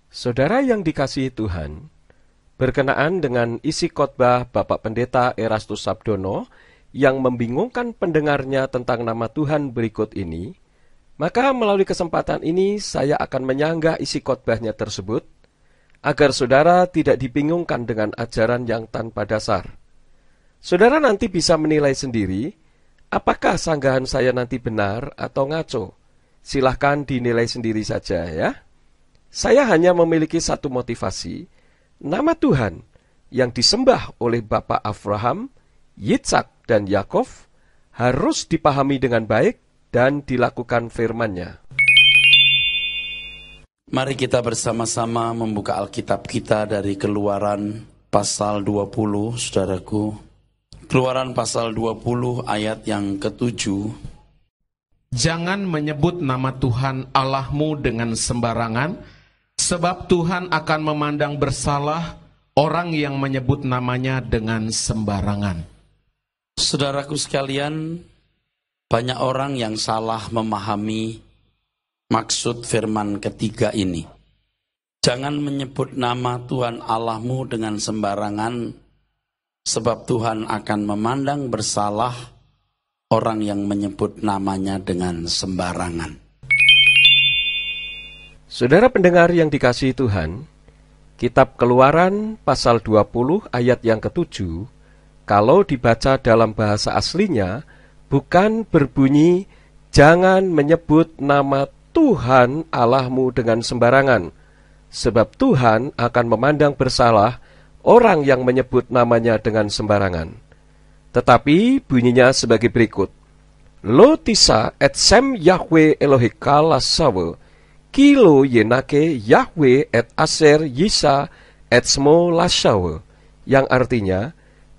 Saudara yang dikasihi Tuhan, berkenaan dengan isi khotbah Bapak Pendeta Erastus Sabdono yang membingungkan pendengarnya tentang nama Tuhan berikut ini, maka melalui kesempatan ini saya akan menyanggah isi khotbahnya tersebut, agar saudara tidak dibingungkan dengan ajaran yang tanpa dasar. Saudara nanti bisa menilai sendiri, apakah sanggahan saya nanti benar atau ngaco. Silahkan dinilai sendiri saja ya. Saya hanya memiliki satu motivasi, nama Tuhan yang disembah oleh Bapak Abraham, Yitzhak, dan Yakov harus dipahami dengan baik dan dilakukan firman-Nya. Mari kita bersama-sama membuka Alkitab kita dari Keluaran pasal 20, saudaraku. Keluaran pasal 20 ayat yang ke-7. Jangan menyebut nama Tuhan Allahmu dengan sembarangan, sebab Tuhan akan memandang bersalah orang yang menyebut namanya dengan sembarangan. Saudaraku sekalian, banyak orang yang salah memahami maksud firman ketiga ini. Jangan menyebut nama Tuhan Allahmu dengan sembarangan, sebab Tuhan akan memandang bersalah orang yang menyebut namanya dengan sembarangan. Saudara pendengar yang dikasihi Tuhan, Kitab Keluaran pasal 20 ayat yang ke-7, kalau dibaca dalam bahasa aslinya, bukan berbunyi, jangan menyebut nama Tuhan Allahmu dengan sembarangan, sebab Tuhan akan memandang bersalah orang yang menyebut namanya dengan sembarangan. Tetapi bunyinya sebagai berikut, Lo tisa et sem Yahweh Elohika lasawe, Kilo yenake Yahweh et aser yisa et smo lashawe, yang artinya,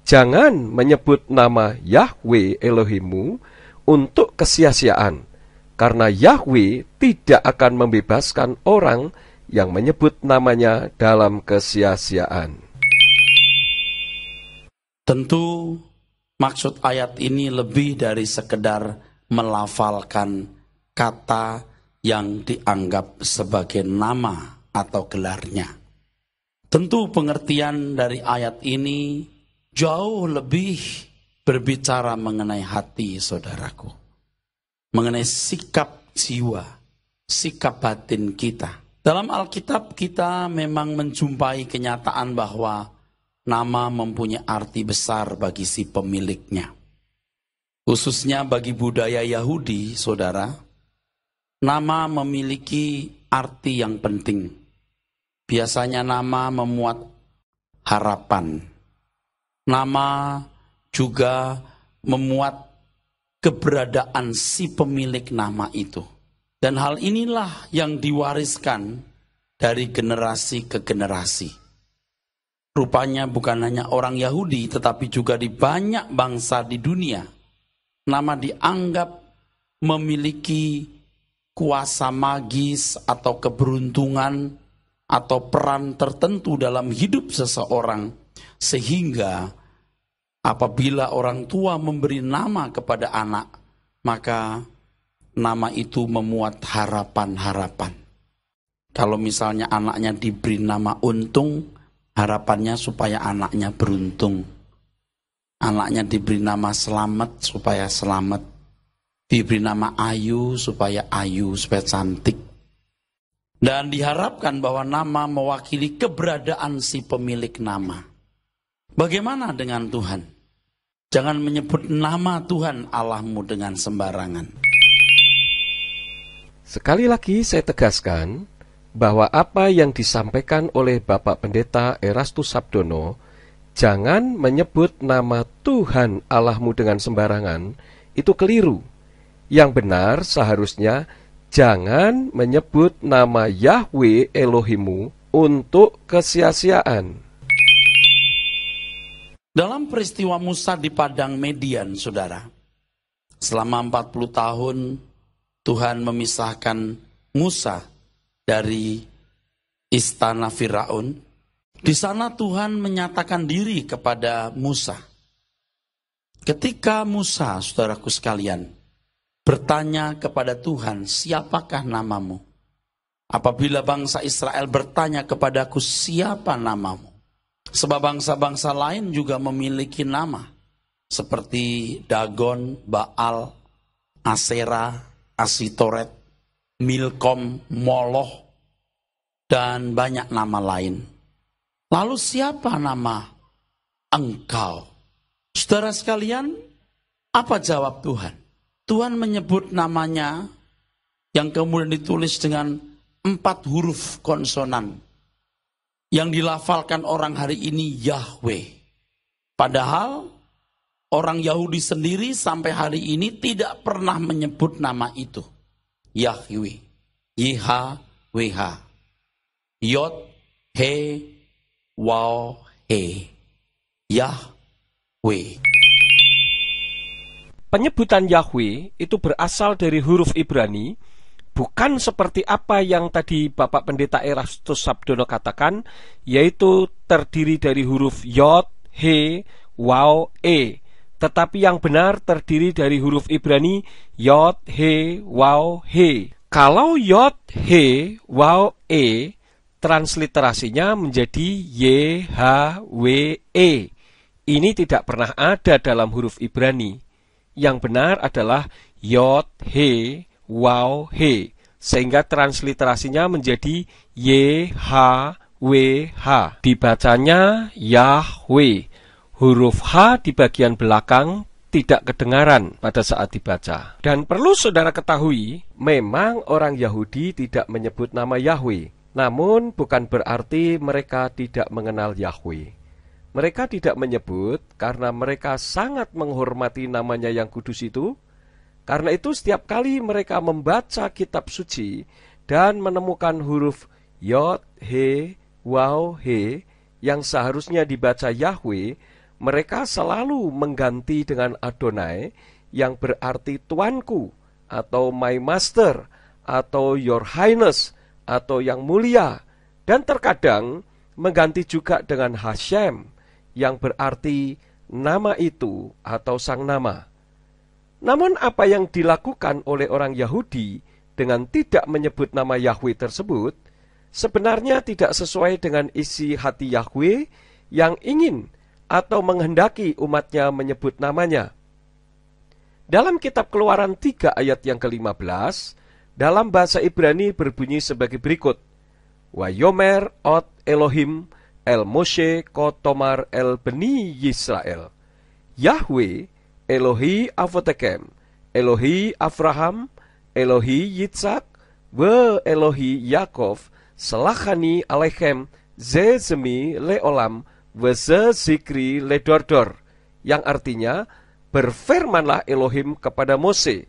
jangan menyebut nama Yahweh Elohimu untuk kesia-siaan, karena Yahweh tidak akan membebaskan orang yang menyebut namanya dalam kesia-siaan. Tentu maksud ayat ini lebih dari sekedar melafalkan kata yang dianggap sebagai nama atau gelarnya. Tentu pengertian dari ayat ini jauh lebih berbicara mengenai hati saudaraku, mengenai sikap jiwa, sikap batin kita. Dalam Alkitab kita memang menjumpai kenyataan bahwa nama mempunyai arti besar bagi si pemiliknya. Khususnya bagi budaya Yahudi, saudara, nama memiliki arti yang penting. Biasanya nama memuat harapan. Nama juga memuat keberadaan si pemilik nama itu. Dan hal inilah yang diwariskan dari generasi ke generasi. Rupanya bukan hanya orang Yahudi, tetapi juga di banyak bangsa di dunia, nama dianggap memiliki kuasa magis atau keberuntungan atau peran tertentu dalam hidup seseorang, sehingga apabila orang tua memberi nama kepada anak, maka nama itu memuat harapan-harapan. Kalau misalnya anaknya diberi nama Untung, harapannya supaya anaknya beruntung. Anaknya diberi nama Selamat supaya selamat. Diberi nama Ayu supaya cantik. Dan diharapkan bahwa nama mewakili keberadaan si pemilik nama. Bagaimana dengan Tuhan? Jangan menyebut nama Tuhan Allahmu dengan sembarangan. Sekali lagi saya tegaskan bahwa apa yang disampaikan oleh Bapak Pendeta Erastus Sabdono, jangan menyebut nama Tuhan Allahmu dengan sembarangan, itu keliru. Yang benar seharusnya jangan menyebut nama Yahweh Elohimu untuk kesia-siaan. Dalam peristiwa Musa di padang Median, saudara, selama 40 tahun Tuhan memisahkan Musa dari istana Firaun. Di sana Tuhan menyatakan diri kepada Musa. Ketika Musa, saudaraku sekalian, bertanya kepada Tuhan, siapakah namamu? apabila bangsa Israel bertanya kepadaku, siapa namamu? Sebab bangsa-bangsa lain juga memiliki nama, seperti Dagon, Baal, Asera, Asitoret, Milkom, Moloch, dan banyak nama lain. Lalu siapa nama engkau? Saudara sekalian, apa jawab Tuhan? Tuhan menyebut namanya yang kemudian ditulis dengan 4 huruf konsonan yang dilafalkan orang hari ini Yahweh. Padahal orang Yahudi sendiri sampai hari ini tidak pernah menyebut nama itu. Yahweh, YHWH, Yod, He, Waw, He, Yahweh. Penyebutan Yahweh itu berasal dari huruf Ibrani, bukan seperti apa yang tadi Bapak Pendeta Erastus Sabdono katakan, yaitu terdiri dari huruf Yod, He, Waw, E. Tetapi yang benar terdiri dari huruf Ibrani Yod, He, Waw, He. Kalau Yod, He, Waw, E, transliterasinya menjadi YHWE. Ini tidak pernah ada dalam huruf Ibrani. Yang benar adalah Yod, He, Waw, He. Sehingga transliterasinya menjadi YHWH. Dibacanya Yahweh. Huruf H di bagian belakang tidak kedengaran pada saat dibaca. Dan perlu saudara ketahui, memang orang Yahudi tidak menyebut nama Yahweh. Namun bukan berarti mereka tidak mengenal Yahweh. Mereka tidak menyebut karena mereka sangat menghormati namanya yang kudus itu. Karena itu setiap kali mereka membaca kitab suci dan menemukan huruf Yod, He, Waw, He yang seharusnya dibaca Yahweh, mereka selalu mengganti dengan Adonai yang berarti Tuanku atau My Master atau Your Highness atau yang mulia, dan terkadang mengganti juga dengan Hashem yang berarti nama itu atau sang nama. Namun apa yang dilakukan oleh orang Yahudi dengan tidak menyebut nama Yahweh tersebut sebenarnya tidak sesuai dengan isi hati Yahweh yang ingin atau menghendaki umatnya menyebut namanya. Dalam kitab Keluaran 3 ayat yang ke-15, dalam bahasa Ibrani berbunyi sebagai berikut. Wayomer ot Elohim El Moshe Kotomar El Beni Yisrael Yahweh Elohi Avotekem Elohi Avraham Elohi Yitzhak Ve Elohi Yakov Selachani Alechem Zezemi Leolam Ve Zikri Ledordor, yang artinya, berfirmanlah Elohim kepada Mose,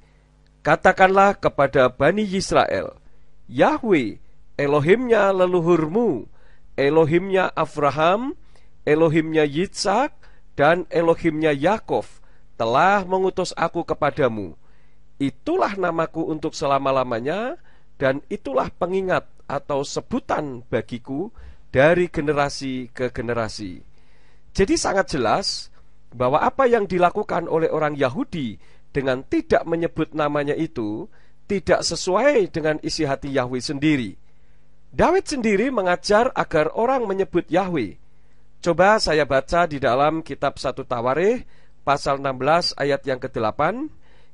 katakanlah kepada Bani Yisrael, Yahweh Elohimnya leluhurmu, Elohimnya Abraham, Elohimnya Yitzhak, dan Elohimnya Yakov telah mengutus aku kepadamu. Itulah namaku untuk selama-lamanya, dan itulah pengingat atau sebutan bagiku dari generasi ke generasi. Jadi sangat jelas bahwa apa yang dilakukan oleh orang Yahudi dengan tidak menyebut namanya itu tidak sesuai dengan isi hati Yahweh sendiri. Daud sendiri mengajar agar orang menyebut Yahweh. Coba saya baca di dalam kitab 1 Tawarikh pasal 16 ayat yang ke-8,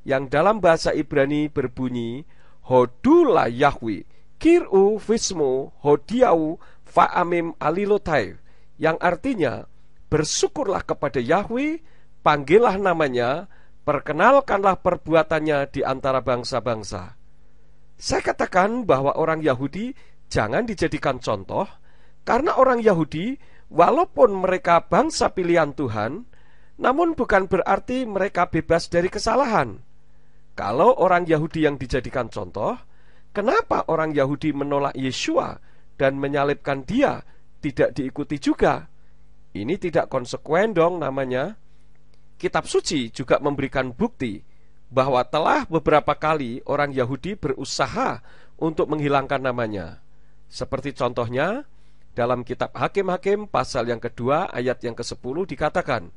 yang dalam bahasa Ibrani berbunyi, Hodula Yahweh, Kir'u Vismu Hodiau Fa'amim Alilotai, yang artinya, bersyukurlah kepada Yahweh, panggillah namanya, perkenalkanlah perbuatannya di antara bangsa-bangsa. Saya katakan bahwa orang Yahudi jangan dijadikan contoh, karena orang Yahudi walaupun mereka bangsa pilihan Tuhan, namun bukan berarti mereka bebas dari kesalahan. Kalau orang Yahudi yang dijadikan contoh, kenapa orang Yahudi menolak Yeshua dan menyalibkan dia tidak diikuti juga? Ini tidak konsekuen dong namanya. Kitab suci juga memberikan bukti bahwa telah beberapa kali orang Yahudi berusaha untuk menghilangkan namanya. Seperti contohnya dalam kitab Hakim-Hakim pasal yang kedua ayat yang ke-10 dikatakan,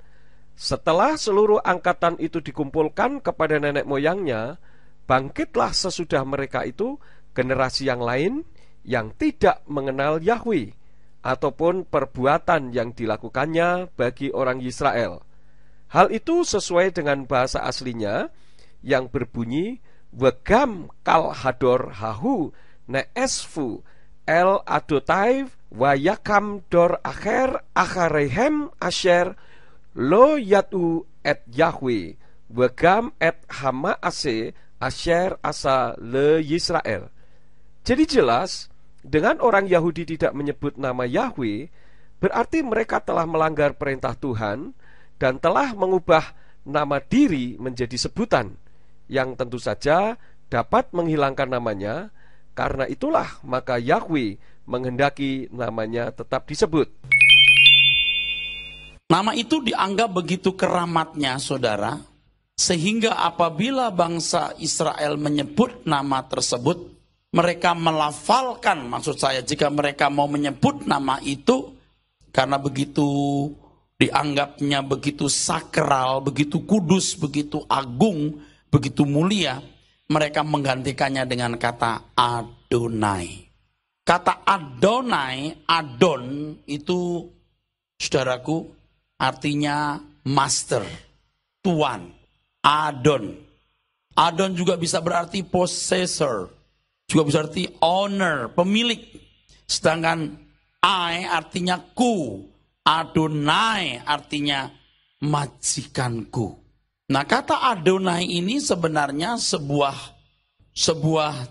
setelah seluruh angkatan itu dikumpulkan kepada nenek moyangnya, bangkitlah sesudah mereka itu generasi yang lain yang tidak mengenal Yahwe, ataupun perbuatan yang dilakukannya bagi orang Israel. Hal itu sesuai dengan bahasa aslinya yang berbunyi Wegam kal hador hahu neesfu el adotai wayakam dor akhir akharehem asher lo yatu et Yahwe wegam et hama ase asher asa le Yisrael. Jadi jelas, dengan orang Yahudi tidak menyebut nama Yahwe, berarti mereka telah melanggar perintah Tuhan dan telah mengubah nama diri menjadi sebutan yang tentu saja dapat menghilangkan namanya. Karena itulah maka Yahwe menghendaki namanya tetap disebut. Nama itu dianggap begitu keramatnya, saudara, sehingga apabila bangsa Israel menyebut nama tersebut, mereka melafalkan, maksud saya jika mereka mau menyebut nama itu, karena begitu dianggapnya begitu sakral, begitu kudus, begitu agung, begitu mulia, mereka menggantikannya dengan kata Adonai. Kata Adonai, Adon itu, saudaraku, artinya master, tuan. Adon. Adon juga bisa berarti possessor, juga bisa arti owner, pemilik. Sedangkan I artinya ku, Adonai artinya majikanku. Nah, kata Adonai ini sebenarnya sebuah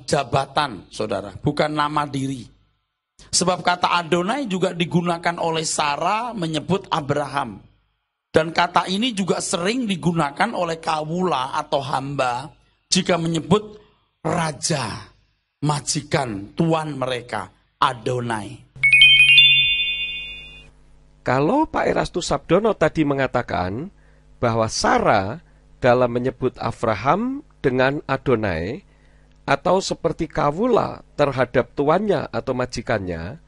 jabatan, saudara, bukan nama diri. Sebab kata Adonai juga digunakan oleh Sarah menyebut Abraham. Dan kata ini juga sering digunakan oleh kawula atau hamba jika menyebut raja, majikan, tuan mereka, Adonai. Kalau Pak Erastus Sabdono tadi mengatakan bahwa Sarah dalam menyebut Abraham dengan Adonai, atau seperti kawula terhadap tuannya atau majikannya,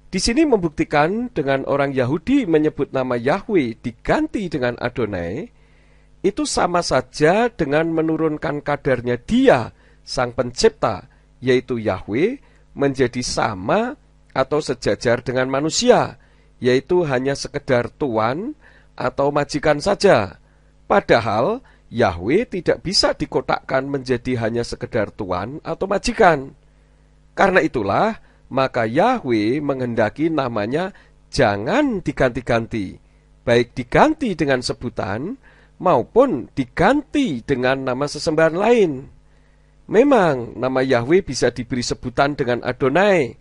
di sini membuktikan dengan orang Yahudi menyebut nama Yahwe diganti dengan Adonai, itu sama saja dengan menurunkan kadarnya Dia, Sang Pencipta, yaitu Yahwe, menjadi sama atau sejajar dengan manusia, yaitu hanya sekedar tuan atau majikan saja. Padahal Yahwe tidak bisa dikotakkan menjadi hanya sekedar tuan atau majikan. Karena itulah maka Yahwe menghendaki namanya jangan diganti-ganti, baik diganti dengan sebutan maupun diganti dengan nama sesembahan lain. Memang nama Yahwe bisa diberi sebutan dengan Adonai,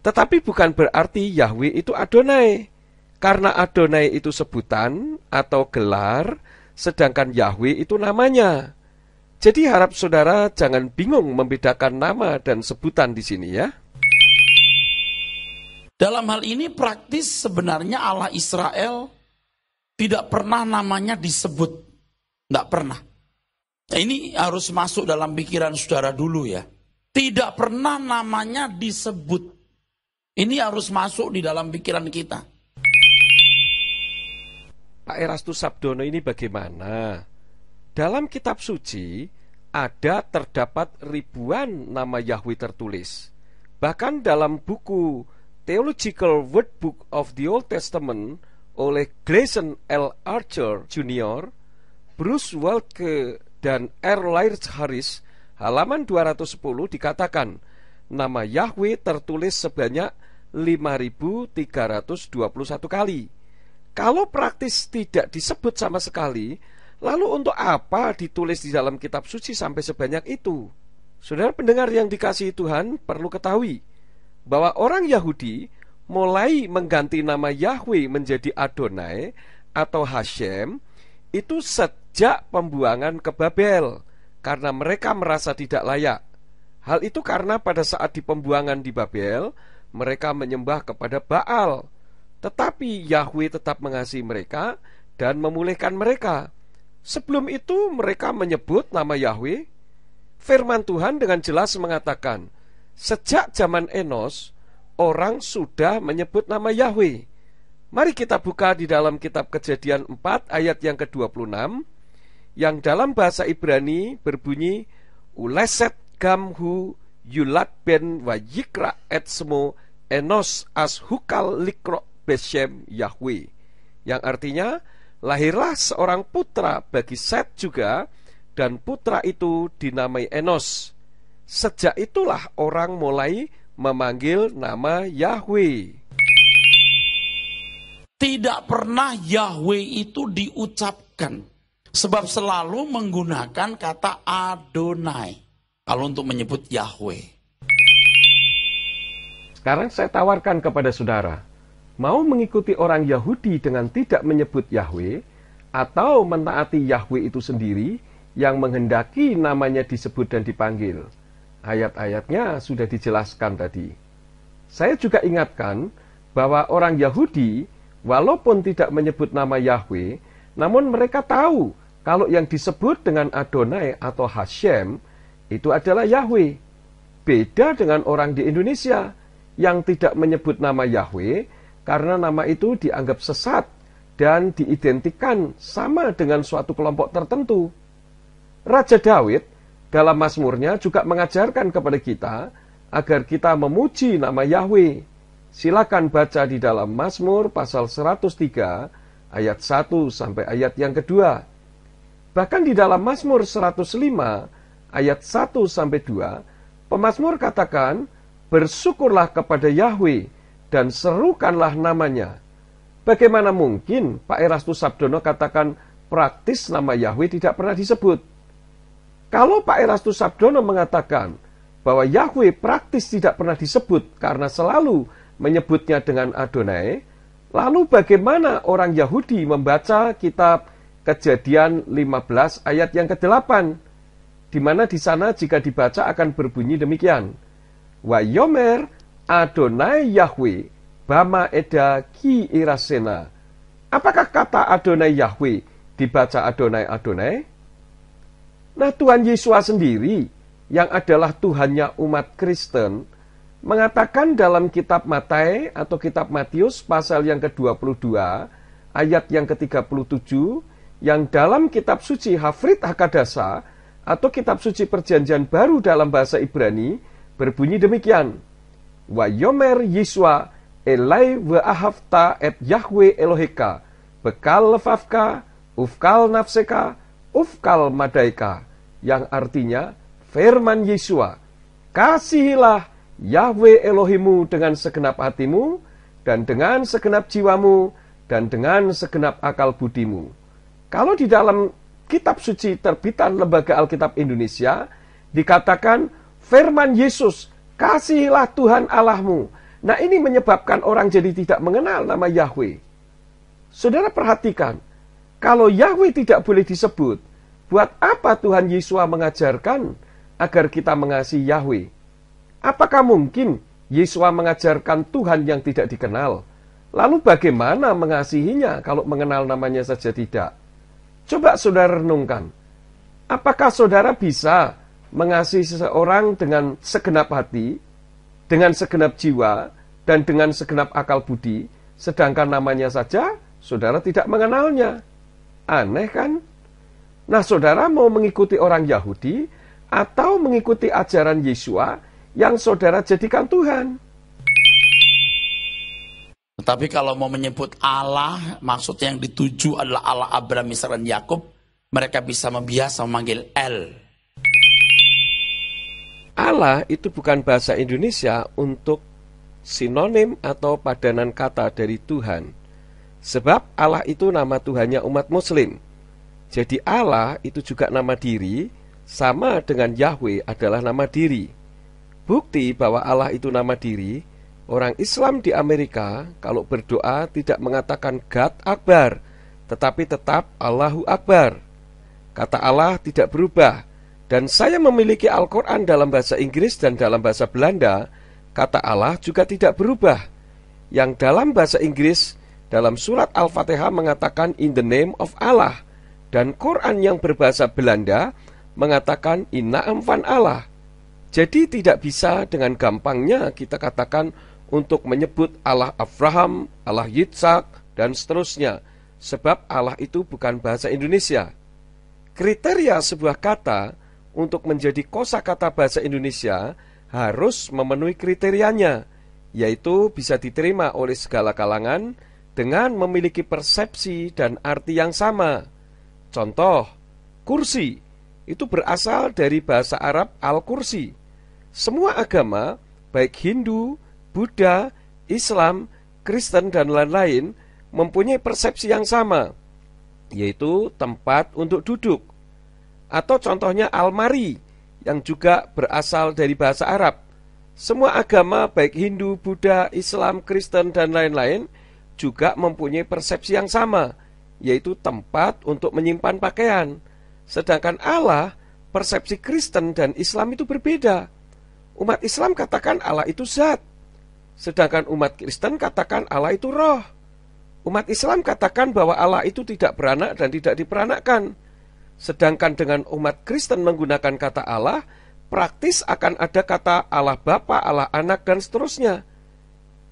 tetapi bukan berarti Yahwe itu Adonai. Karena Adonai itu sebutan atau gelar, sedangkan Yahwe itu namanya. Jadi harap saudara jangan bingung membedakan nama dan sebutan di sini ya. Dalam hal ini praktis sebenarnya Allah Israel tidak pernah namanya disebut. Tidak pernah. Nah, ini harus masuk dalam pikiran saudara dulu ya. Tidak pernah namanya disebut. Ini harus masuk di dalam pikiran kita. Pak Erastus Sabdono ini bagaimana? Dalam kitab suci terdapat ribuan nama Yahwe tertulis. Bahkan dalam buku Theological Wordbook of the Old Testament oleh Gleason L. Archer Jr., Bruce Waltke, dan R. Laird Harris, halaman 210 dikatakan nama Yahwe tertulis sebanyak 5.321 kali. Kalau praktis tidak disebut sama sekali, lalu untuk apa ditulis di dalam kitab suci sampai sebanyak itu? Saudara pendengar yang dikasihi Tuhan perlu ketahui bahwa orang Yahudi mulai mengganti nama Yahwe menjadi Adonai atau Hashem itu sejak pembuangan ke Babel, karena mereka merasa tidak layak. Hal itu karena pada saat di pembuangan di Babel, mereka menyembah kepada Baal. Tetapi Yahwe tetap mengasihi mereka dan memulihkan mereka. Sebelum itu mereka menyebut nama Yahwe. Firman Tuhan dengan jelas mengatakan, sejak zaman Enos, orang sudah menyebut nama Yahwe. Mari kita buka di dalam kitab Kejadian 4 ayat yang ke-26, yang dalam bahasa Ibrani berbunyi, Uleset gamhu Yulad ben wa yikra etsmo enos as hukal likro beshem Yahweh, yang artinya lahirlah seorang putra bagi Set juga, dan putra itu dinamai Enos. Sejak itulah orang mulai memanggil nama Yahweh. Tidak pernah Yahweh itu diucapkan, sebab selalu menggunakan kata Adonai kalau untuk menyebut Yahweh. Sekarang saya tawarkan kepada saudara, mau mengikuti orang Yahudi dengan tidak menyebut Yahweh, atau mentaati Yahweh itu sendiri yang menghendaki namanya disebut dan dipanggil? Ayat-ayatnya sudah dijelaskan tadi. Saya juga ingatkan bahwa orang Yahudi walaupun tidak menyebut nama Yahweh, namun mereka tahu kalau yang disebut dengan Adonai atau Hashem itu adalah Yahweh. Beda dengan orang di Indonesia yang tidak menyebut nama Yahweh karena nama itu dianggap sesat dan diidentikan sama dengan suatu kelompok tertentu. Raja Daud dalam Mazmurnya juga mengajarkan kepada kita agar kita memuji nama Yahweh. Silakan baca di dalam Mazmur pasal 103 ayat 1 sampai ayat yang kedua. Bahkan di dalam Mazmur 105 ayat 1 sampai 2, pemazmur katakan, "Bersyukurlah kepada Yahweh dan serukanlah namanya." Bagaimana mungkin Pak Erastus Sabdono katakan praktis nama Yahweh tidak pernah disebut? Kalau Pak Erastus Sabdono mengatakan bahwa Yahweh praktis tidak pernah disebut karena selalu menyebutnya dengan Adonai, lalu bagaimana orang Yahudi membaca kitab Kejadian 15 ayat yang ke-8, di mana di sana jika dibaca akan berbunyi demikian, "Wayomer Adonai Yahweh bama eda ki irasena." Apakah kata Adonai Yahweh dibaca Adonai Adonai? Nah, Tuhan Yesus sendiri yang adalah Tuhannya umat Kristen mengatakan dalam kitab Matius atau kitab Matius pasal yang ke-22 ayat yang ke-37, yang dalam kitab suci Hafrit Hakadasa atau kitab suci perjanjian baru dalam bahasa Ibrani berbunyi demikian, "Wayomer Yiswa elai wa'ahavta et Yahweh Eloheka bekal lefafka ufkal nafseka ufkal madaika," yang artinya firman Yesua, "Kasihilah Yahweh Elohimu dengan segenap hatimu dan dengan segenap jiwamu dan dengan segenap akal budimu." Kalau di dalam kitab suci terbitan Lembaga Alkitab Indonesia dikatakan firman Yesus, "Kasihilah Tuhan Allahmu." Nah, ini menyebabkan orang jadi tidak mengenal nama Yahweh. Saudara perhatikan, kalau Yahweh tidak boleh disebut, buat apa Tuhan Yesus mengajarkan agar kita mengasihi Yahweh? Apakah mungkin Yesus mengajarkan Tuhan yang tidak dikenal? Lalu bagaimana mengasihinya kalau mengenal namanya saja tidak? Coba saudara renungkan. Apakah saudara bisa mengasihi seseorang dengan segenap hati, dengan segenap jiwa, dan dengan segenap akal budi, sedangkan namanya saja saudara tidak mengenalnya? Aneh kan? Nah, saudara mau mengikuti orang Yahudi atau mengikuti ajaran Yesua yang saudara jadikan Tuhan? Tetapi kalau mau menyebut Allah, maksud yang dituju adalah Allah Abraham, Ishak, dan Yakub, mereka bisa biasa memanggil El. Allah itu bukan bahasa Indonesia untuk sinonim atau padanan kata dari Tuhan. Sebab Allah itu nama Tuhannya umat Muslim. Jadi Allah itu juga nama diri, sama dengan Yahweh adalah nama diri. Bukti bahwa Allah itu nama diri, orang Islam di Amerika kalau berdoa tidak mengatakan God Akbar, tetapi tetap Allahu Akbar. Kata Allah tidak berubah. Dan saya memiliki Al-Quran dalam bahasa Inggris dan dalam bahasa Belanda, kata Allah juga tidak berubah. Yang dalam bahasa Inggris, dalam surat Al-Fatihah mengatakan in the name of Allah. Dan Quran yang berbahasa Belanda mengatakan in naam van Allah. Jadi tidak bisa dengan gampangnya kita katakan untuk menyebut Allah Abraham, Allah Yitzhak, dan seterusnya. Sebab Allah itu bukan bahasa Indonesia. Kriteria sebuah kata untuk menjadi kosakata bahasa Indonesia harus memenuhi kriterianya, yaitu bisa diterima oleh segala kalangan dengan memiliki persepsi dan arti yang sama. Contoh, kursi itu berasal dari bahasa Arab al-kursi. Semua agama, baik Hindu, Buddha, Islam, Kristen, dan lain-lain, mempunyai persepsi yang sama, yaitu tempat untuk duduk. Atau contohnya almari, yang juga berasal dari bahasa Arab. Semua agama, baik Hindu, Buddha, Islam, Kristen, dan lain-lain, juga mempunyai persepsi yang sama, yaitu tempat untuk menyimpan pakaian. Sedangkan Allah, persepsi Kristen dan Islam itu berbeda. Umat Islam katakan Allah itu zat, sedangkan umat Kristen katakan Allah itu roh. Umat Islam katakan bahwa Allah itu tidak beranak dan tidak diperanakkan. Sedangkan dengan umat Kristen menggunakan kata Allah, praktis akan ada kata Allah Bapa, Allah Anak, dan seterusnya.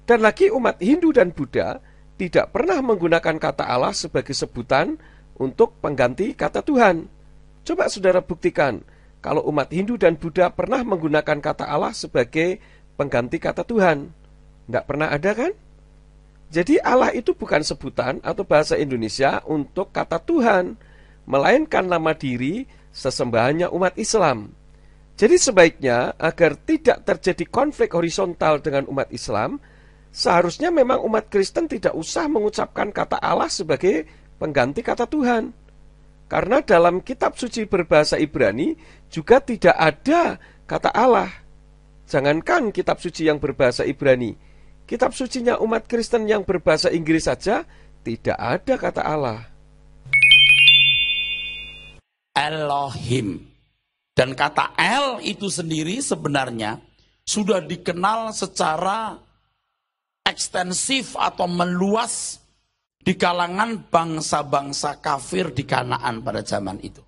Dan lagi umat Hindu dan Buddha tidak pernah menggunakan kata Allah sebagai sebutan untuk pengganti kata Tuhan. Coba saudara buktikan, kalau umat Hindu dan Buddha pernah menggunakan kata Allah sebagai pengganti kata Tuhan. Tidak pernah ada kan? Jadi Allah itu bukan sebutan atau bahasa Indonesia untuk kata Tuhan, melainkan nama diri sesembahannya umat Islam. Jadi sebaiknya agar tidak terjadi konflik horizontal dengan umat Islam, seharusnya memang umat Kristen tidak usah mengucapkan kata Allah sebagai pengganti kata Tuhan. Karena dalam kitab suci berbahasa Ibrani juga tidak ada kata Allah. Jangankan kitab suci yang berbahasa Ibrani, kitab sucinya umat Kristen yang berbahasa Inggris saja tidak ada kata Allah. Elohim. Dan kata El itu sendiri sebenarnya sudah dikenal secara ekstensif atau meluas di kalangan bangsa-bangsa kafir di Kanaan pada zaman itu.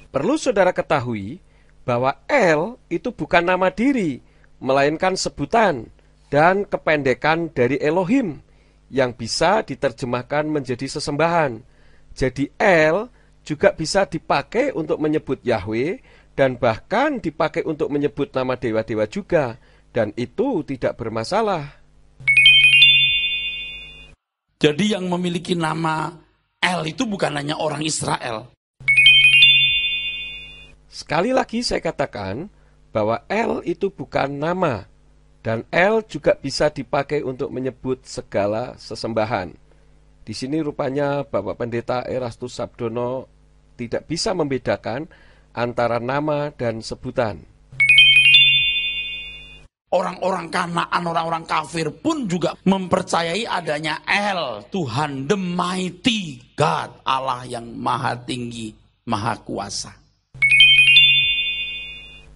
Perlu saudara ketahui bahwa El itu bukan nama diri, melainkan sebutan dan kependekan dari Elohim yang bisa diterjemahkan menjadi sesembahan. Jadi El juga bisa dipakai untuk menyebut Yahweh dan bahkan dipakai untuk menyebut nama dewa-dewa juga, dan itu tidak bermasalah. Jadi yang memiliki nama El itu bukan hanya orang Israel. Sekali lagi saya katakan bahwa El itu bukan nama, dan El juga bisa dipakai untuk menyebut segala sesembahan. Di sini rupanya Bapak Pendeta Erastus Sabdono tidak bisa membedakan antara nama dan sebutan. Orang-orang Kanaan, orang-orang kafir pun juga mempercayai adanya El, Tuhan, the mighty God, Allah yang maha tinggi, maha kuasa.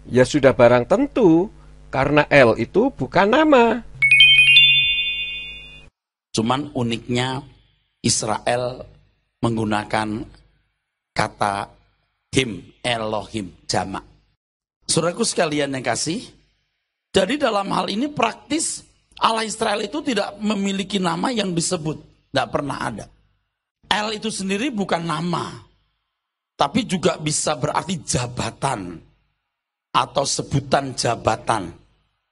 Ya sudah barang tentu, karena El itu bukan nama. Cuman uniknya Israel menggunakan kata Him, Elohim, jamak. Saudaraku sekalian yang kasih, jadi dalam hal ini praktis Allah Israel itu tidak memiliki nama yang disebut. Tidak pernah ada. El itu sendiri bukan nama, tapi juga bisa berarti jabatan atau sebutan jabatan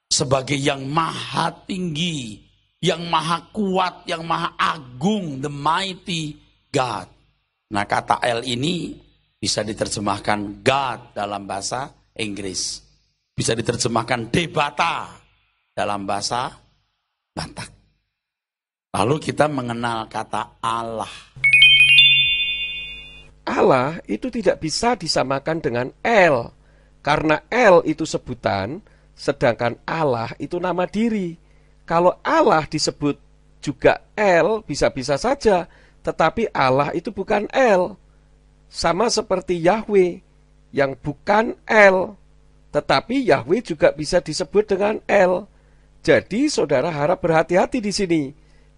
sebagai yang maha tinggi, yang maha kuat, yang maha agung, the mighty God. Nah, kata El ini bisa diterjemahkan God dalam bahasa Inggris. Bisa diterjemahkan debata dalam bahasa Batak. Lalu kita mengenal kata Allah. Allah itu tidak bisa disamakan dengan El, karena El itu sebutan, sedangkan Allah itu nama diri. Kalau Allah disebut juga El, bisa-bisa saja, tetapi Allah itu bukan El. Sama seperti Yahweh yang bukan El, tetapi Yahweh juga bisa disebut dengan El. Jadi saudara harap berhati-hati di sini.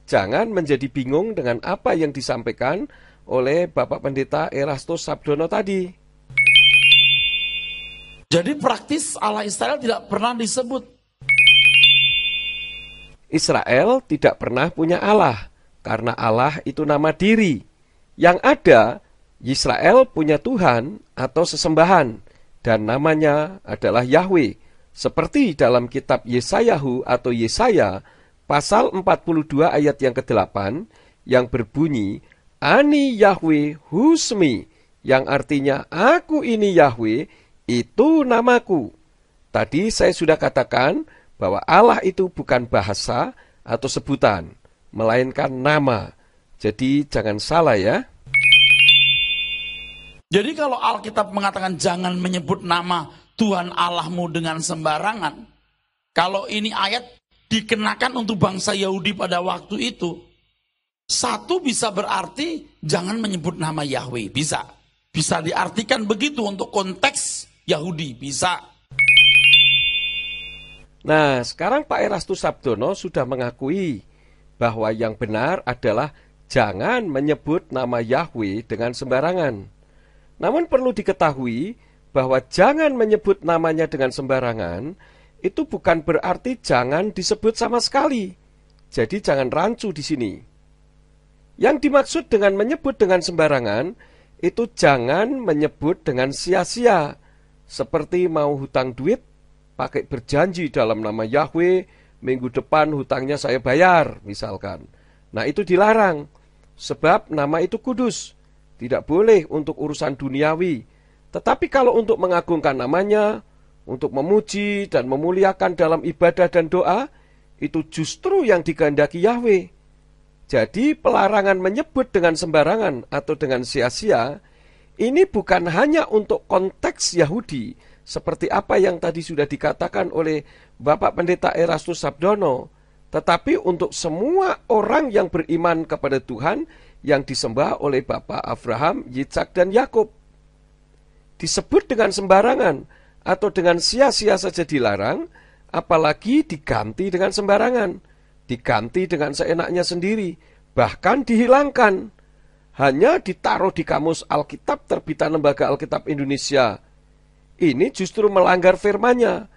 Jangan menjadi bingung dengan apa yang disampaikan oleh Bapak Pendeta Erastus Sabdono tadi. Jadi praktis Allah Israel tidak pernah disebut. Israel tidak pernah punya Allah, karena Allah itu nama diri. Yang ada, Israel punya Tuhan atau sesembahan, dan namanya adalah Yahweh. Seperti dalam kitab Yesayahu atau Yesaya pasal 42 ayat yang ke-8 yang berbunyi, Ani Yahweh Husmi, yang artinya aku ini Yahweh, itu namaku. Tadi saya sudah katakan bahwa Allah itu bukan bahasa atau sebutan, melainkan nama. Jadi jangan salah ya. Jadi kalau Alkitab mengatakan jangan menyebut nama Tuhan Allahmu dengan sembarangan, kalau ini ayat dikenakan untuk bangsa Yahudi pada waktu itu, satu bisa berarti jangan menyebut nama Yahweh, bisa. Bisa diartikan begitu untuk konteks Yahudi, bisa. Nah, sekarang Pak Erastus Sabdono sudah mengakui bahwa yang benar adalah jangan menyebut nama Yahweh dengan sembarangan. Namun perlu diketahui bahwa jangan menyebut namanya dengan sembarangan itu bukan berarti jangan disebut sama sekali. Jadi jangan rancu di sini. Yang dimaksud dengan menyebut dengan sembarangan itu jangan menyebut dengan sia-sia. Seperti mau hutang duit, pakai berjanji dalam nama Yahweh, minggu depan hutangnya saya bayar, misalkan. Nah itu dilarang, sebab nama itu kudus. Tidak boleh untuk urusan duniawi. Tetapi kalau untuk mengagungkan namanya, untuk memuji dan memuliakan dalam ibadah dan doa, itu justru yang dikehendaki Yahweh. Jadi pelarangan menyebut dengan sembarangan atau dengan sia-sia, ini bukan hanya untuk konteks Yahudi, seperti apa yang tadi sudah dikatakan oleh Bapak Pendeta Erastus Sabdono, tetapi untuk semua orang yang beriman kepada Tuhan yang disembah oleh Bapak Abraham, Yitzhak, dan Yakub. Disebut dengan sembarangan atau dengan sia-sia saja dilarang, apalagi diganti dengan sembarangan, diganti dengan seenaknya sendiri, bahkan dihilangkan. Hanya ditaruh di kamus Alkitab terbitan Lembaga Alkitab Indonesia. Ini justru melanggar firman-Nya.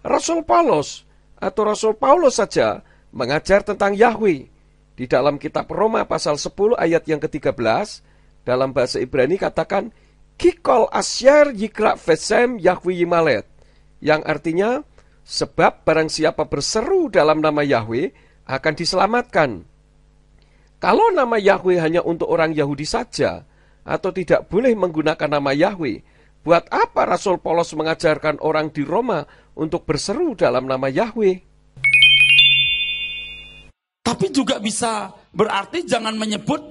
Rasul Paulus atau Rasul Paulus saja mengajar tentang Yahweh. Di dalam kitab Roma pasal 10 ayat yang ke-13, dalam bahasa Ibrani katakan, Kikol asyar yikra vesem Yahweh yimalet, yang artinya, sebab barang siapa berseru dalam nama Yahweh akan diselamatkan. Kalau nama Yahweh hanya untuk orang Yahudi saja, atau tidak boleh menggunakan nama Yahweh, buat apa Rasul Paulus mengajarkan orang di Roma untuk berseru dalam nama Yahweh? Tapi juga bisa berarti jangan menyebut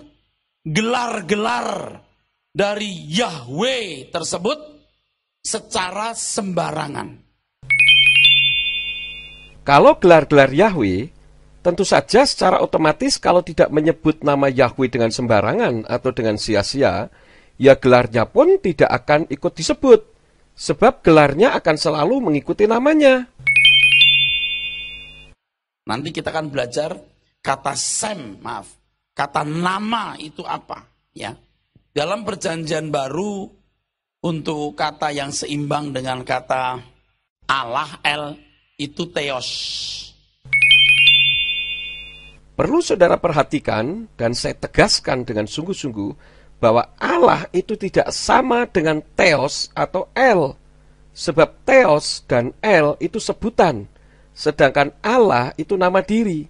gelar-gelar dari Yahweh tersebut secara sembarangan. Kalau gelar-gelar Yahweh, tentu saja secara otomatis kalau tidak menyebut nama Yahweh dengan sembarangan atau dengan sia-sia, ya gelarnya pun tidak akan ikut disebut, sebab gelarnya akan selalu mengikuti namanya. Nanti kita akan belajar kata kata nama itu apa, ya. Dalam perjanjian baru, untuk kata yang seimbang dengan kata Allah, El, itu Theos. Perlu saudara perhatikan, dan saya tegaskan dengan sungguh-sungguh, bahwa Allah itu tidak sama dengan Theos atau El. Sebab Theos dan El itu sebutan, sedangkan Allah itu nama diri.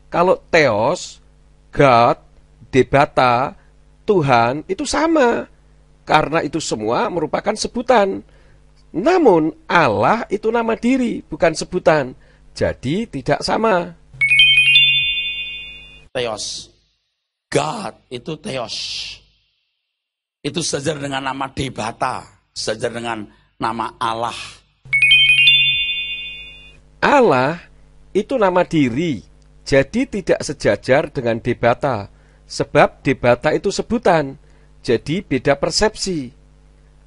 Kalau Theos, God, Debata, Tuhan itu sama, karena itu semua merupakan sebutan. Namun Allah itu nama diri, bukan sebutan, jadi tidak sama. Theos, God itu Theos. Itu sejajar dengan nama Debata, sejajar dengan nama Allah. Allah itu nama diri, jadi tidak sejajar dengan Debata. Sebab Debata itu sebutan, jadi beda persepsi.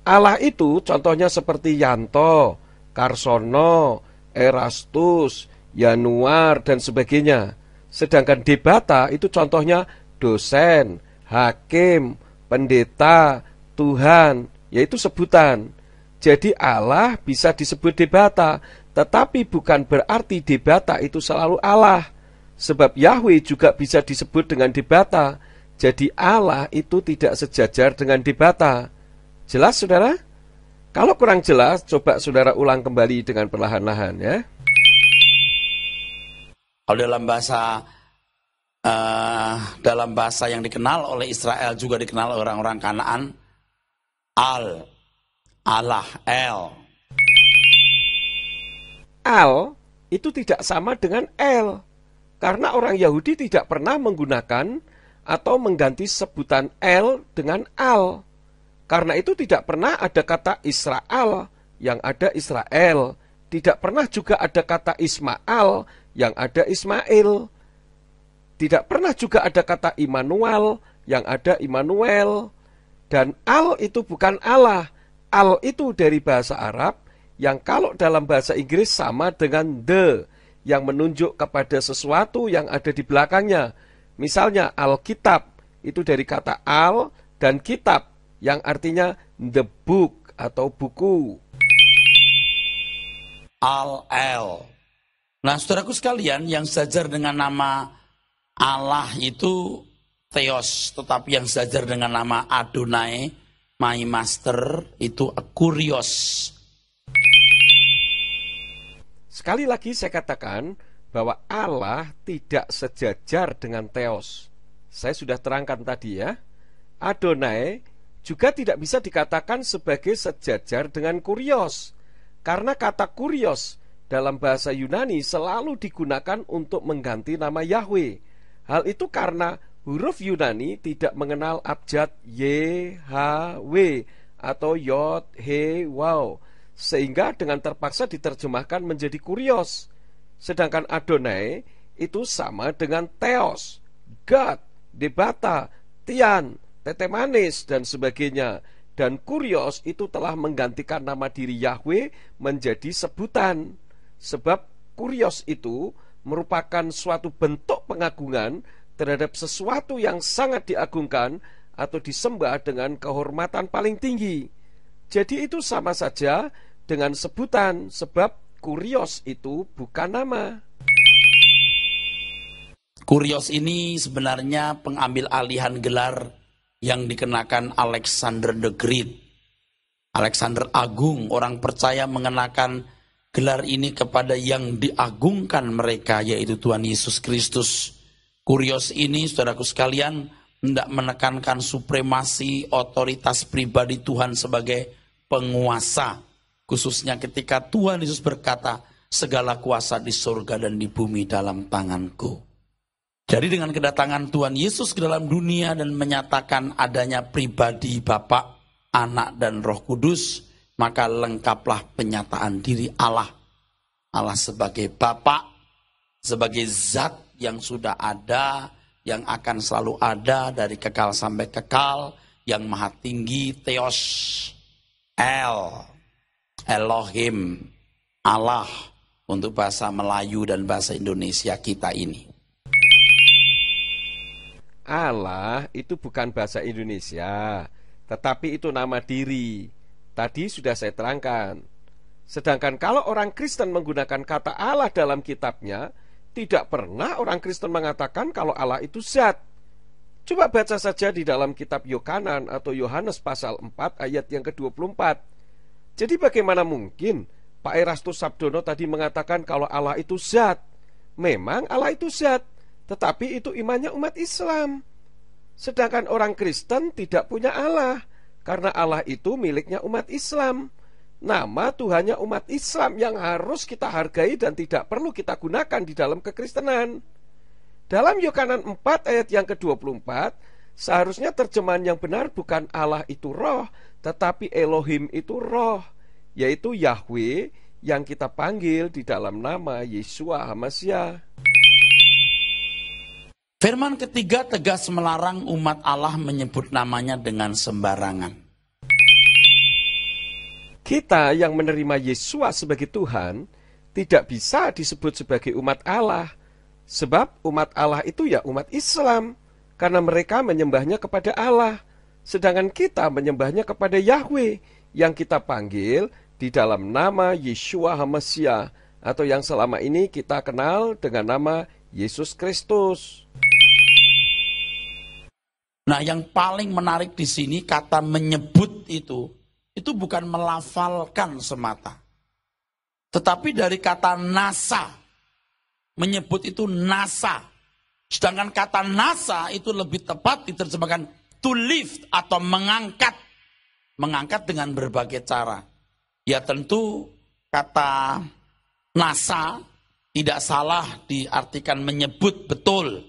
Allah itu contohnya seperti Yanto, Karsono, Erastus, Yanuar, dan sebagainya. Sedangkan Debata itu contohnya dosen, hakim, pendeta, Tuhan, yaitu sebutan. Jadi Allah bisa disebut Debata, tetapi bukan berarti Debata itu selalu Allah. Sebab Yahweh juga bisa disebut dengan Debata. Jadi Allah itu tidak sejajar dengan Debata. Jelas saudara? Kalau kurang jelas, coba saudara ulang kembali dengan perlahan-lahan ya. Kalau dalam bahasa yang dikenal oleh Israel juga dikenal orang-orang Kanaan, Allah, El. Al itu tidak sama dengan El, karena orang Yahudi tidak pernah menggunakan atau mengganti sebutan El dengan Al. Karena itu tidak pernah ada kata Israel yang ada Israel. Tidak pernah juga ada kata Ismail yang ada Ismail. Tidak pernah juga ada kata Immanuel yang ada Immanuel. Dan Al itu bukan Allah. Al itu dari bahasa Arab yang kalau dalam bahasa Inggris sama dengan the, yang menunjuk kepada sesuatu yang ada di belakangnya. Misalnya Alkitab itu dari kata al dan kitab yang artinya the book atau buku. Al-El. Nah, saudaraku sekalian, yang sejajar dengan nama Allah itu Theos, tetapi yang sejajar dengan nama Adonai, my master, itu Kurios. Sekali lagi saya katakan bahwa Allah tidak sejajar dengan Theos. Saya sudah terangkan tadi ya. Adonai juga tidak bisa dikatakan sebagai sejajar dengan Kurios, karena kata Kurios dalam bahasa Yunani selalu digunakan untuk mengganti nama Yahweh. Hal itu karena huruf Yunani tidak mengenal abjad YHW atau Yod, He, Waw, sehingga dengan terpaksa diterjemahkan menjadi Kurios. Sedangkan Adonai itu sama dengan Theos, God, Debata, Tian, tete manis, dan sebagainya. Dan Kurios itu telah menggantikan nama diri Yahweh menjadi sebutan. Sebab Kurios itu merupakan suatu bentuk pengagungan terhadap sesuatu yang sangat diagungkan atau disembah dengan kehormatan paling tinggi. Jadi itu sama saja dengan sebutan, sebab Kurios itu bukan nama. Kurios ini sebenarnya pengambil alihan gelar yang dikenakan Alexander the Great. Alexander Agung, orang percaya mengenakan gelar ini kepada yang diagungkan mereka, yaitu Tuhan Yesus Kristus. Kurios ini, saudaraku sekalian, hendak menekankan supremasi otoritas pribadi Tuhan sebagai penguasa. Khususnya ketika Tuhan Yesus berkata, segala kuasa di surga dan di bumi dalam tanganku. Jadi dengan kedatangan Tuhan Yesus ke dalam dunia dan menyatakan adanya pribadi Bapa, Anak, dan Roh Kudus, maka lengkaplah penyataan diri Allah. Allah sebagai Bapa, sebagai zat yang sudah ada, yang akan selalu ada dari kekal sampai kekal, yang maha tinggi, Theos, El, Elohim, Allah, untuk bahasa Melayu dan bahasa Indonesia kita ini. Allah itu bukan bahasa Indonesia, tetapi itu nama diri. Tadi sudah saya terangkan. Sedangkan kalau orang Kristen menggunakan kata Allah dalam kitabnya, tidak pernah orang Kristen mengatakan kalau Allah itu zat. Coba baca saja di dalam kitab Yohanan atau Yohanes pasal 4 ayat yang ke-24. Jadi bagaimana mungkin Pak Erastus Sabdono tadi mengatakan kalau Allah itu zat? Memang Allah itu zat, tetapi itu imannya umat Islam. Sedangkan orang Kristen tidak punya Allah, karena Allah itu miliknya umat Islam. Nama Tuhannya umat Islam yang harus kita hargai dan tidak perlu kita gunakan di dalam kekristenan. Dalam Yohanan 4 ayat yang ke-24, seharusnya terjemahan yang benar bukan Allah itu roh, tetapi Elohim itu roh, yaitu Yahweh yang kita panggil di dalam nama Yeshua HaMashiach. Firman ketiga tegas melarang umat Allah menyebut namanya dengan sembarangan. Kita yang menerima Yeshua sebagai Tuhan tidak bisa disebut sebagai umat Allah. Sebab umat Allah itu ya umat Islam, karena mereka menyembahnya kepada Allah. Sedangkan kita menyembahnya kepada Yahweh yang kita panggil di dalam nama Yeshua HaMashiach, atau yang selama ini kita kenal dengan nama Yesus Kristus. Nah, yang paling menarik di sini kata menyebut itu itu bukan melafalkan semata. Tetapi dari kata nasa, menyebut itu nasa. Sedangkan kata nasa itu lebih tepat diterjemahkan to lift atau mengangkat. Mengangkat dengan berbagai cara. Ya tentu kata nasa tidak salah diartikan menyebut betul.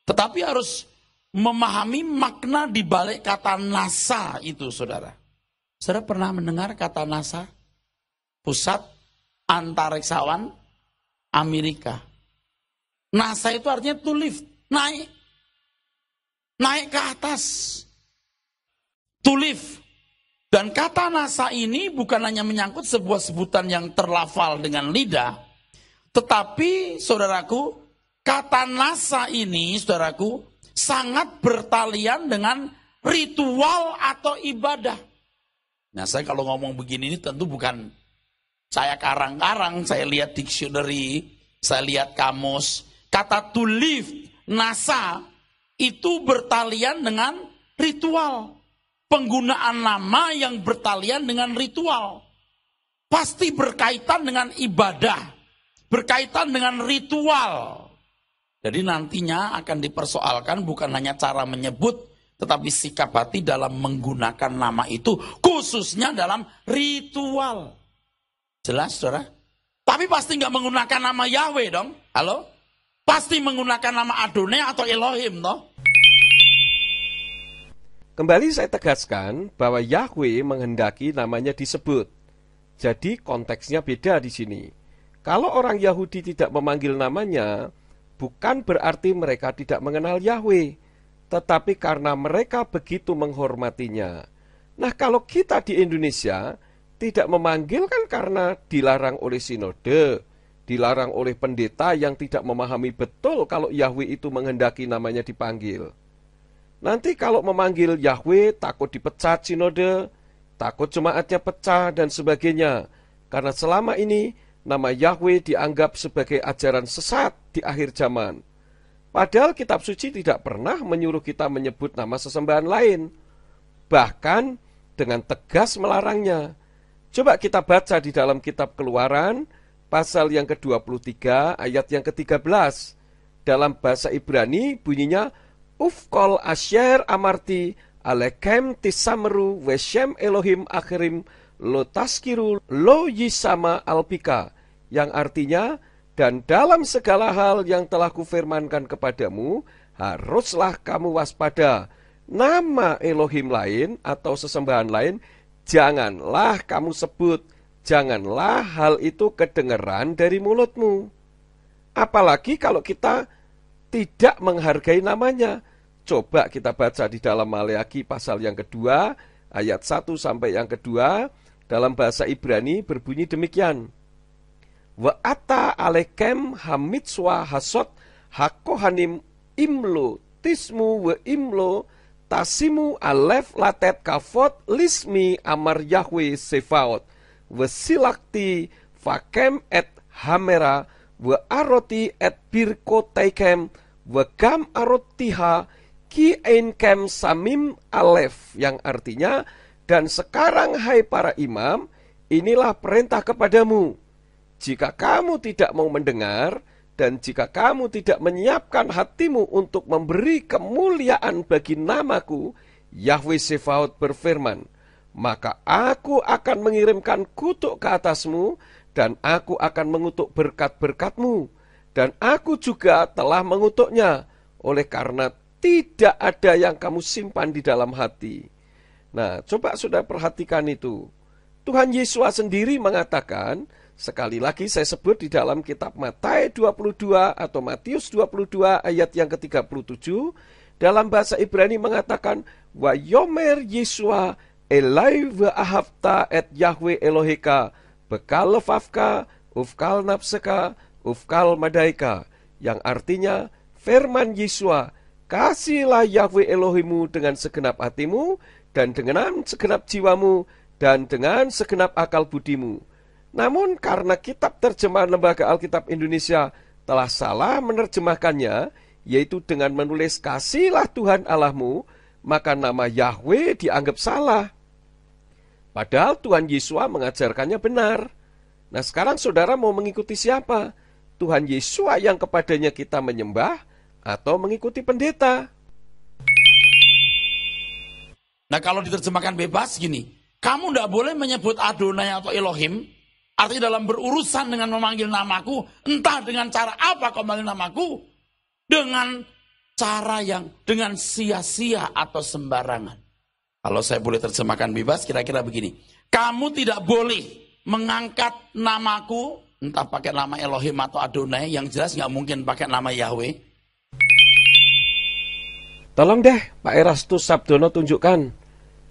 Tetapi harus memahami makna di balik kata NASA itu, saudara. Saudara pernah mendengar kata NASA? Pusat Antariksawan Amerika. NASA itu artinya to lift, naik. Naik ke atas. To lift. Dan kata NASA ini bukan hanya menyangkut sebuah sebutan yang terlafal dengan lidah. Tetapi, saudaraku, kata NASA ini, saudaraku, sangat bertalian dengan ritual atau ibadah. Nah, saya kalau ngomong begini ini tentu bukan saya karang-karang, saya lihat dictionary, saya lihat kamus. Kata to live, NASA, itu bertalian dengan ritual. Penggunaan nama yang bertalian dengan ritual. Pasti berkaitan dengan ibadah. Berkaitan dengan ritual. Jadi nantinya akan dipersoalkan bukan hanya cara menyebut, tetapi sikap hati dalam menggunakan nama itu, khususnya dalam ritual. Jelas, saudara? Tapi pasti nggak menggunakan nama Yahweh dong. Halo? Pasti menggunakan nama Adonai atau Elohim, toh? Kembali saya tegaskan bahwa Yahweh menghendaki namanya disebut. Jadi konteksnya beda di sini. Kalau orang Yahudi tidak memanggil namanya, bukan berarti mereka tidak mengenal Yahweh, tetapi karena mereka begitu menghormatinya. Nah, kalau kita di Indonesia tidak memanggil kan karena dilarang oleh sinode, dilarang oleh pendeta yang tidak memahami betul kalau Yahweh itu menghendaki namanya dipanggil. Nanti kalau memanggil Yahweh takut dipecat sinode, takut jemaatnya pecah dan sebagainya. Karena selama ini nama Yahweh dianggap sebagai ajaran sesat di akhir zaman. Padahal kitab suci tidak pernah menyuruh kita menyebut nama sesembahan lain. Bahkan dengan tegas melarangnya. Coba kita baca di dalam kitab Keluaran, pasal yang ke-23, ayat yang ke-13. Dalam bahasa Ibrani bunyinya, Ufkol asyer amarti alekem tisamru weshem Elohim akhirim lo taskiru lo yisama alpika, yang artinya, dan dalam segala hal yang telah kufirmankan kepadamu, haruslah kamu waspada. Nama Elohim lain atau sesembahan lain, janganlah kamu sebut. Janganlah hal itu kedengeran dari mulutmu. Apalagi kalau kita tidak menghargai namanya. Coba kita baca di dalam Maleakhi pasal yang kedua, ayat 1 sampai yang kedua, dalam bahasa Ibrani berbunyi demikian. Wa'ata alekem hamitswa hasot hakohanim imlo tismu we imlo tasimu alef latet kafot lismi amar Yahweh sefaot wesilakti fakem et hamera we aroti et birkotaikem we gam arotiha ki einkem samim alef, yang artinya, dan sekarang hai para imam, inilah perintah kepadamu. Jika kamu tidak mau mendengar, dan jika kamu tidak menyiapkan hatimu untuk memberi kemuliaan bagi namaku, Yahweh Sefaot berfirman, maka aku akan mengirimkan kutuk ke atasmu, dan aku akan mengutuk berkat-berkatmu, dan aku juga telah mengutuknya, oleh karena tidak ada yang kamu simpan di dalam hati. Nah, coba sudah perhatikan itu. Tuhan Yesus sendiri mengatakan, sekali lagi saya sebut di dalam kitab Matius 22 atau Matius 22 ayat yang ke-37, dalam bahasa Ibrani mengatakan, wa yomer Yesua elai wa ahavta et Yahweh Eloheka bekal lefafka ufkal nafseka ufkal madaika, yang artinya firman Yesua, kasihlah Yahweh Elohimu dengan segenap hatimu, dan dengan segenap jiwamu, dan dengan segenap akal budimu. Namun karena kitab terjemahan Lembaga Alkitab Indonesia telah salah menerjemahkannya, yaitu dengan menulis kasihlah Tuhan Allahmu, maka nama Yahweh dianggap salah. Padahal Tuhan Yesus mengajarkannya benar. Nah, sekarang saudara mau mengikuti siapa? Tuhan Yesus yang kepadanya kita menyembah atau mengikuti pendeta? Nah, kalau diterjemahkan bebas gini, kamu tidak boleh menyebut Adonai atau Elohim, artinya dalam berurusan dengan memanggil namaku, entah dengan cara apa kau memanggil namaku, dengan cara yang dengan sia-sia atau sembarangan. Kalau saya boleh terjemahkan bebas, kira-kira begini. Kamu tidak boleh mengangkat namaku, entah pakai nama Elohim atau Adonai, yang jelas nggak mungkin pakai nama Yahweh. Tolong deh Pak Erastus Sabdono tunjukkan,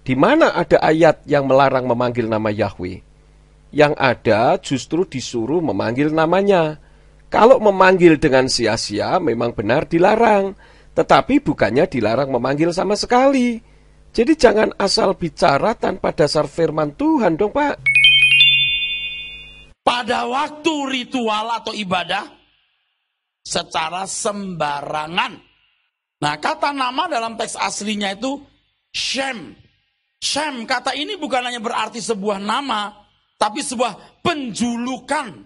di mana ada ayat yang melarang memanggil nama Yahweh. Yang ada justru disuruh memanggil namanya. Kalau memanggil dengan sia-sia memang benar dilarang, tetapi bukannya dilarang memanggil sama sekali. Jadi jangan asal bicara tanpa dasar firman Tuhan dong Pak. Pada waktu ritual atau ibadah, secara sembarangan. Nah, kata nama dalam teks aslinya itu Shem. Shem, kata ini bukan hanya berarti sebuah nama, tapi sebuah penjulukan.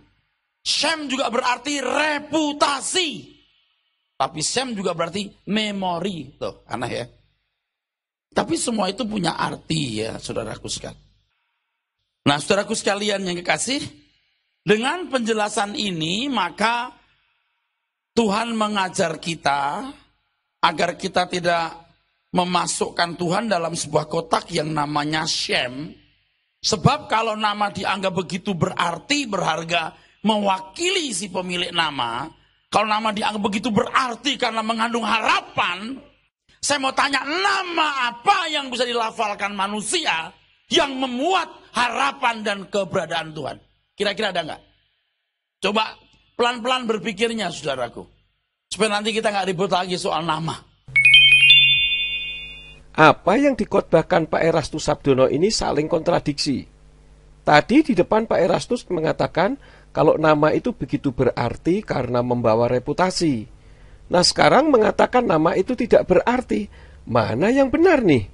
Shem juga berarti reputasi. Tapi Shem juga berarti memori. Tuh, aneh ya. Tapi semua itu punya arti ya, saudaraku sekalian. Nah, saudaraku sekalian yang kekasih, dengan penjelasan ini, maka Tuhan mengajar kita agar kita tidak memasukkan Tuhan dalam sebuah kotak yang namanya Shem. Sebab kalau nama dianggap begitu berarti, berharga, mewakili si pemilik nama, kalau nama dianggap begitu berarti karena mengandung harapan, saya mau tanya, nama apa yang bisa dilafalkan manusia yang memuat harapan dan keberadaan Tuhan? Kira-kira ada nggak? Coba pelan-pelan berpikirnya, saudaraku. Supaya nanti kita nggak ribut lagi soal nama. Apa yang dikhotbahkan Pak Erastus Sabdono ini saling kontradiksi. Tadi di depan Pak Erastus mengatakan kalau nama itu begitu berarti karena membawa reputasi. Nah, sekarang mengatakan nama itu tidak berarti. Mana yang benar nih?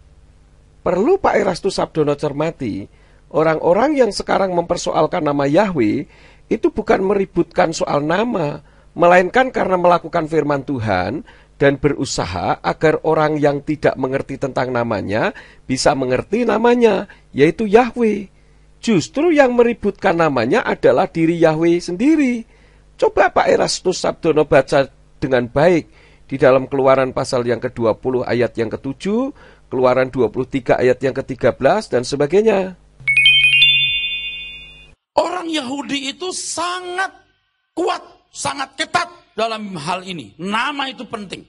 Perlu Pak Erastus Sabdono cermati, orang-orang yang sekarang mempersoalkan nama Yahweh itu bukan meributkan soal nama, melainkan karena melakukan firman Tuhan dan berusaha agar orang yang tidak mengerti tentang namanya bisa mengerti namanya, yaitu Yahweh. Justru yang meributkan namanya adalah diri Yahweh sendiri. Coba Pak Erastus Sabdono baca dengan baik di dalam Keluaran pasal yang ke-20 ayat yang ke-7, Keluaran 23 ayat yang ke-13 dan sebagainya. Orang Yahudi itu sangat kuat, sangat ketat dalam hal ini. Nama itu penting.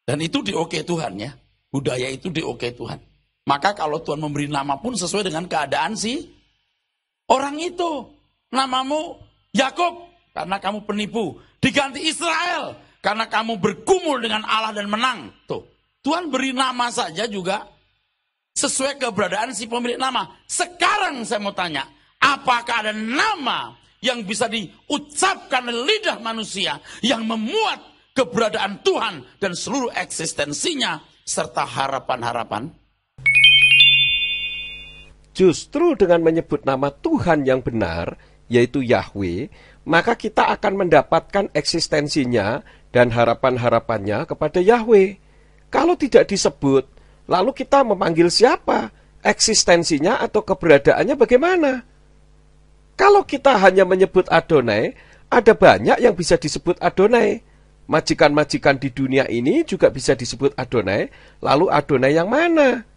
Dan itu di-oke Tuhan ya. Budaya itu di-oke Tuhan. Maka kalau Tuhan memberi nama pun sesuai dengan keadaan si orang itu. Namamu Yakub karena kamu penipu. Diganti Israel karena kamu bergumul dengan Allah dan menang. Tuh, Tuhan beri nama saja juga sesuai keberadaan si pemilik nama. Sekarang saya mau tanya, apakah ada nama yang bisa diucapkan oleh lidah manusia yang memuat keberadaan Tuhan dan seluruh eksistensinya serta harapan-harapan? Justru dengan menyebut nama Tuhan yang benar, yaitu Yahweh, maka kita akan mendapatkan eksistensinya dan harapan-harapannya kepada Yahweh. Kalau tidak disebut, lalu kita memanggil siapa? Eksistensinya atau keberadaannya bagaimana? Kalau kita hanya menyebut Adonai, ada banyak yang bisa disebut Adonai. Majikan-majikan di dunia ini juga bisa disebut Adonai, lalu Adonai yang mana?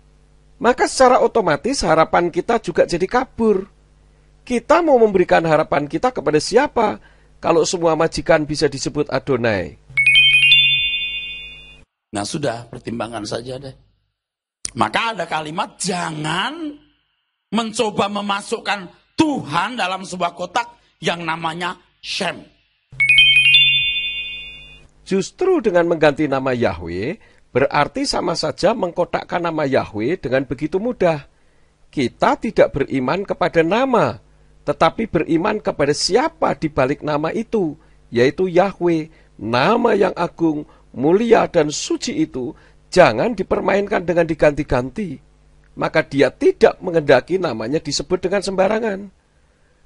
Maka secara otomatis harapan kita juga jadi kabur. Kita mau memberikan harapan kita kepada siapa kalau semua majikan bisa disebut Adonai? Nah sudah, pertimbangan saja deh. Maka ada kalimat, jangan mencoba memasukkan Tuhan dalam sebuah kotak yang namanya Shem. Justru dengan mengganti nama Yahweh, berarti sama saja mengkotakkan nama Yahweh dengan begitu mudah. Kita tidak beriman kepada nama, tetapi beriman kepada siapa di balik nama itu, yaitu Yahweh, nama yang agung, mulia dan suci itu, jangan dipermainkan dengan diganti-ganti. maka dia tidak menghendaki namanya disebut dengan sembarangan.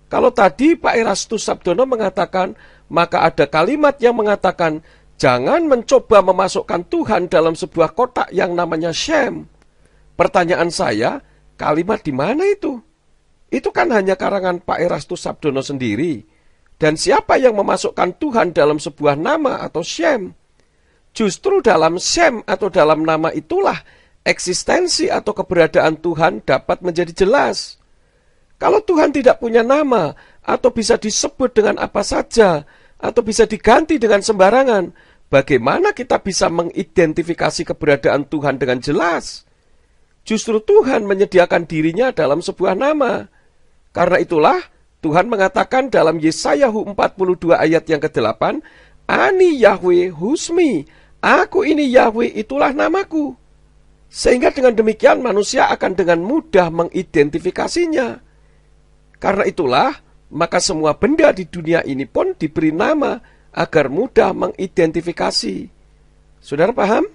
Kalau tadi Pak Erastus Sabdono mengatakan, maka ada kalimat yang mengatakan, jangan mencoba memasukkan Tuhan dalam sebuah kotak yang namanya Shem. Pertanyaan saya, kalimat di mana itu? Itu kan hanya karangan Pak Erastus Sabdono sendiri. Dan siapa yang memasukkan Tuhan dalam sebuah nama atau Shem? Justru dalam Shem atau dalam nama itulah eksistensi atau keberadaan Tuhan dapat menjadi jelas. Kalau Tuhan tidak punya nama, atau bisa disebut dengan apa saja, atau bisa diganti dengan sembarangan, bagaimana kita bisa mengidentifikasi keberadaan Tuhan dengan jelas? Justru Tuhan menyediakan dirinya dalam sebuah nama. Karena itulah, Tuhan mengatakan dalam Yesaya 42 ayat yang ke-8, Ani Yahweh Husmi, aku ini Yahweh, itulah namaku. Sehingga dengan demikian manusia akan dengan mudah mengidentifikasinya. Karena itulah, maka semua benda di dunia ini pun diberi nama agar mudah mengidentifikasi. Saudara paham?